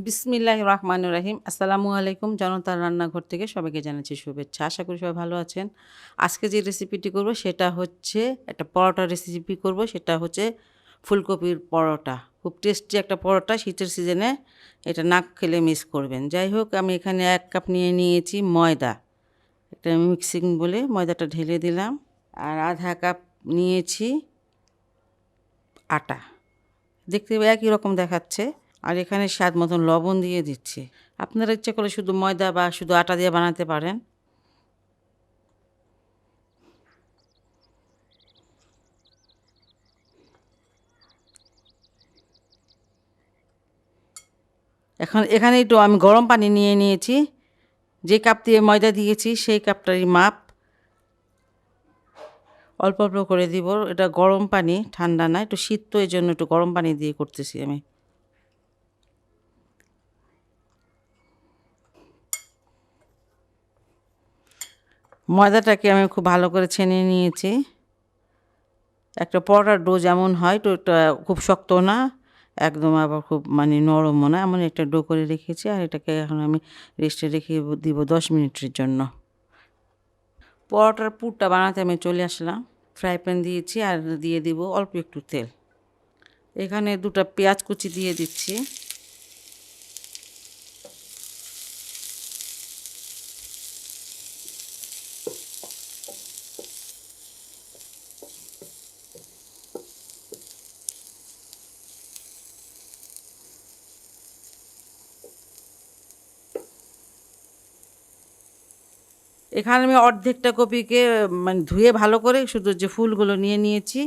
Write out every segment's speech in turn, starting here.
বিসমিল্লাহির রহমানির রহিম। আসসালামু আলাইকুম। জনতার রান্নাঘর থেকে সবাইকে জানাচ্ছি শুভেচ্ছা। আশা করি সবাই ভালো আছেন। আজকে যে রেসিপিটি করব সেটা হচ্ছে একটা পরোটা রেসিপি করব, সেটা হচ্ছে ফুলকপির পরোটা। খুব টেস্টি একটা পরোটা, শীতের সিজনে এটা না খেলে মিস করবেন। যাই হোক, আমি এখানে 1 কাপ নিয়ে নিয়েছি ময়দা। একটা মিক্সিং বলে ময়দাটা ঢেলে দিলাম। আর আধা কাপ নিয়েছি আটা। দেখতে একই রকম দেখাচ্ছে। আর এখানে স্বাদ মতন লবণ দিয়ে দিচ্ছি। আপনারা ইচ্ছা করলে শুধু ময়দা বা শুধু আটা দিয়ে বানাতে পারেন। এখন এখানে একটু আমি গরম পানি নিয়ে নিয়েছি। যে কাপ দিয়ে ময়দা দিয়েছি সেই কাপটারই মাপ। অল্প অল্প করে দিব। এটা গরম পানি, ঠান্ডা না, একটু শীত তো, এই জন্য একটু গরম পানি দিয়ে করতেছি আমি। ময়দাটাকে আমি খুব ভালো করে ছেনে নিয়েছি। একটা পরোটার ডো যেমন হয়, তো এটা খুব শক্ত না, একদম আবার খুব নরমও না, এমন একটা ডো করে রেখেছি। আর এটাকে এখন আমি রেস্টে রেখে দিব 10 মিনিটের জন্য। পরোটার পুরটা বানাতে আমি চলে আসলাম। ফ্রাই প্যান দিয়েছি আর দিয়ে দিব অল্প একটু তেল। এখানে 2টা পেঁয়াজ কুচি দিয়ে দিচ্ছি। এখানে আমি অর্ধেকটা কপিকে ধুয়ে ভালো করে শুধু যে ফুলগুলো নিয়ে নিয়েছি,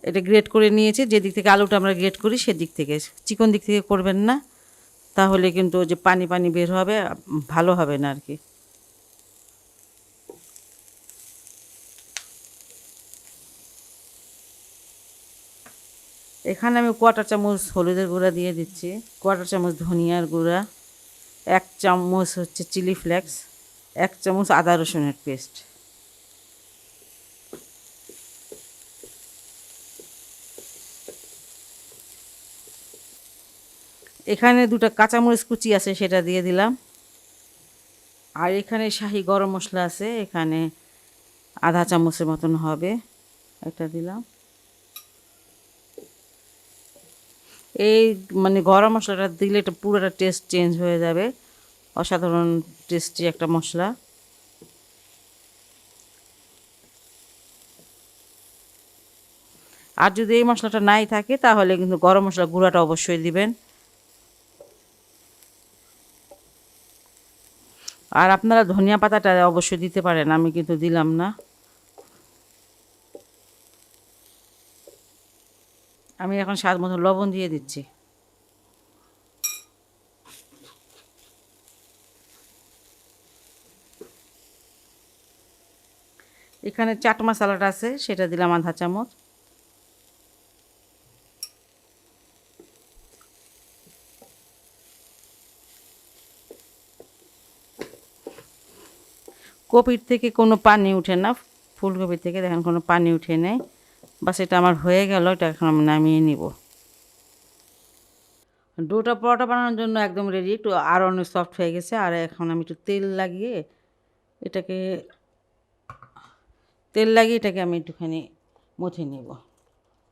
এটা গ্রেট করে নিয়েছি। যেদিক থেকে আলুটা আমরা গ্রেট করি সেদিক থেকে, চিকন দিক থেকে করবেন না, তাহলে কিন্তু যে পানি পানি বের হবে, ভালো হবে না আর কি। এখানে আমি 1/4 চামচ হলুদের গুঁড়া দিয়ে দিচ্ছি, 1/4 চামচ ধনিয়ার গুঁড়া, 1 চামচ হচ্ছে চিলি ফ্লেক্স, 1 চামচ আদা রসুনের পেস্ট। এখানে 2টা কাঁচামরিচ কুচি আছে, সেটা দিয়ে দিলাম। আর এখানে শাহি গরম মশলা আছে, এখানে আধা চামচের মতন হবে, এটা দিলাম। এই গরম মশলাটা দিলে এটা পুরোটা টেস্ট চেঞ্জ হয়ে যাবে, অসাধারণ টেস্টি একটা মশলা। আর যদি এই মশলাটা নাই থাকে তাহলে কিন্তু গরম মশলা গুঁড়াটা অবশ্যই দিবেন। আর আপনারা ধনিয়া পাতাটা অবশ্যই দিতে পারেন, আমি কিন্তু দিলাম না। আমি এখন স্বাদ মতো লবণ দিয়ে দিচ্ছি। এখানে চাট মশলাটা আছে, সেটা দিলাম আধা চামচ। কপির থেকে কোনো পানি উঠে না, ফুলকপির থেকে দেখেন কোনো পানি উঠে নেই। বাস এটা আমার হয়ে গেল, এটা এখন আমি নামিয়ে নিব। ডোটা পরোটা বানানোর জন্য একদম রেডি, একটু আরও অনেক সফট হয়ে গেছে। আর এখন আমি একটু এটাকে তেল লাগিয়ে এটাকে আমি একটুখানি মথে নেব।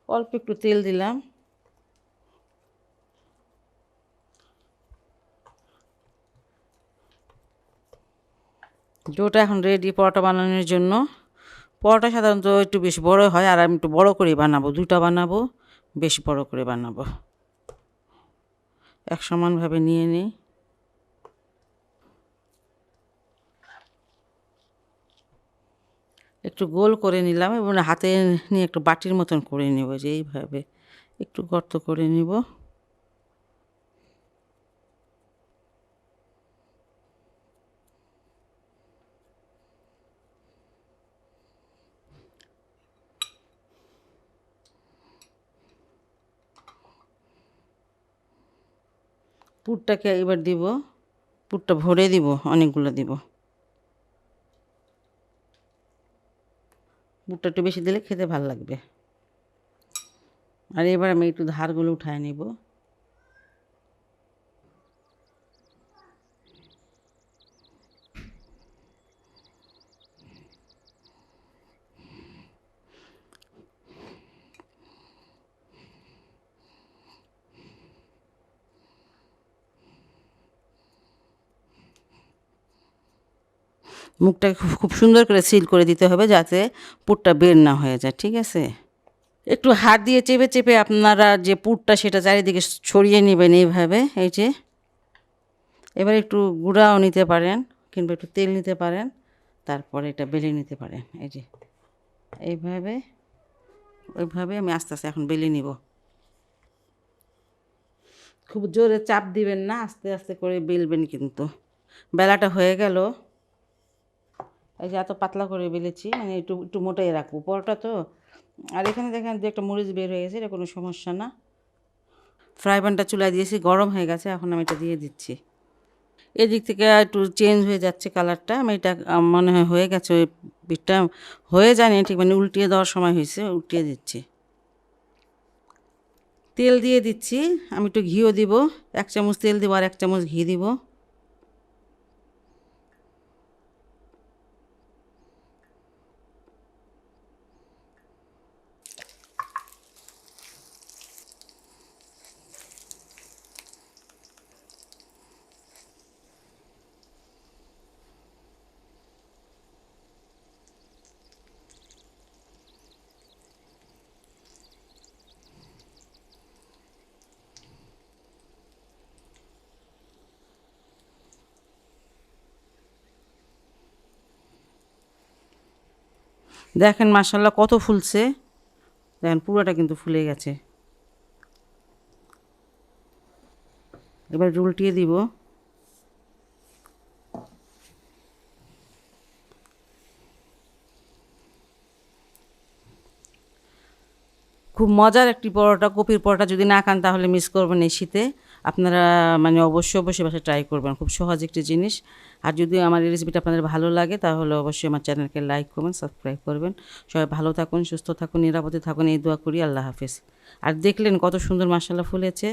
অল্প একটু তেল দিলাম। ডোটা এখন রেডি পরোটা বানানোর জন্য। পরোটা সাধারণত একটু বেশ বড় হয়, আর আমি একটু বড় করে বানাবো, 2টা বানাবো, বেশ বড় করে বানাবো। এক সমানভাবে নিয়ে নিই। একটু গোল করে নিলাম এবং হাতে নিয়ে একটু বাটির মতন করে নেব, যে এইভাবে একটু গর্ত করে নিব। পুরটাকে এবার দিব, পুরটা ভরে দিব, অনেকগুলো দিব। পুরটা একটু বেশি দিলে খেতে ভালো লাগবে। আর এবার আমি একটু ধারগুলো উঠায় নিব। মুখটা খুব সুন্দর করে সিল করে দিতে হবে যাতে পুরটা বের না হয়ে যায়, ঠিক আছে? একটু হাত দিয়ে চেপে চেপে আপনারা যে পুরটা সেটা চারিদিকে ছড়িয়ে নেবেন এইভাবে, এই যে। এবার একটু গুঁড়াও নিতে পারেন কিংবা একটু তেল নিতে পারেন, তারপরে এটা বেলে নিতে পারেন, এই যে এইভাবে। ওইভাবে আমি আস্তে আস্তে এখন বেলে নিব। খুব জোরে চাপ দিবেন না, আস্তে আস্তে করে বেলবেন কিন্তু। বেলাটা হয়ে গেল, এই যে এত পাতলা করে বেলেছি, মানে একটু একটু মোটাই রাখবো পরোটা তো। আর এখানে দেখেন যে একটা মরিচ বের হয়ে গেছে, এটা কোনো সমস্যা না। ফ্রাই প্যানটা চুলায় দিয়েছি, গরম হয়ে গেছে, এখন আমি এটা দিয়ে দিচ্ছি। এদিক থেকে একটু চেঞ্জ হয়ে যাচ্ছে কালারটা, আমি এটা মনে হয় হয়ে গেছে, ওই পিঠটা হয়ে যায়নি ঠিক, মানে উল্টিয়ে দেওয়ার সময় হয়েছে, উল্টিয়ে দিচ্ছি। তেল দিয়ে দিচ্ছি, আমি একটু ঘিও দিব, 1 চামচ তেল দিব আর 1 চামচ ঘি দিব। দেখেন মাশাআল্লাহ কত ফুলছে, দেখেন পুরোটা কিন্তু ফুলে গেছে। এবার উল্টিয়ে দিব। খুব মজার একটি পরোটা, কপির পরোটা, যদি না খান তাহলে মিস করবেন এই শীতে। আপনারা মানে অবশ্যই অবশ্যই বাসায় ট্রাই করবেন, খুব সহজ একটি জিনিস। আর যদি আমার এই রেসিপিটা আপনাদের ভালো লাগে তাহলে অবশ্যই আমার চ্যানেলকে লাইক করবেন, সাবস্ক্রাইব করবেন। সবাই ভালো থাকুন, সুস্থ থাকুন, নিরাপদে থাকুন, এই দোয়া করি। আল্লাহ হাফেজ। আর দেখলেন কত সুন্দর মাশাআল্লাহ ফুলেছে।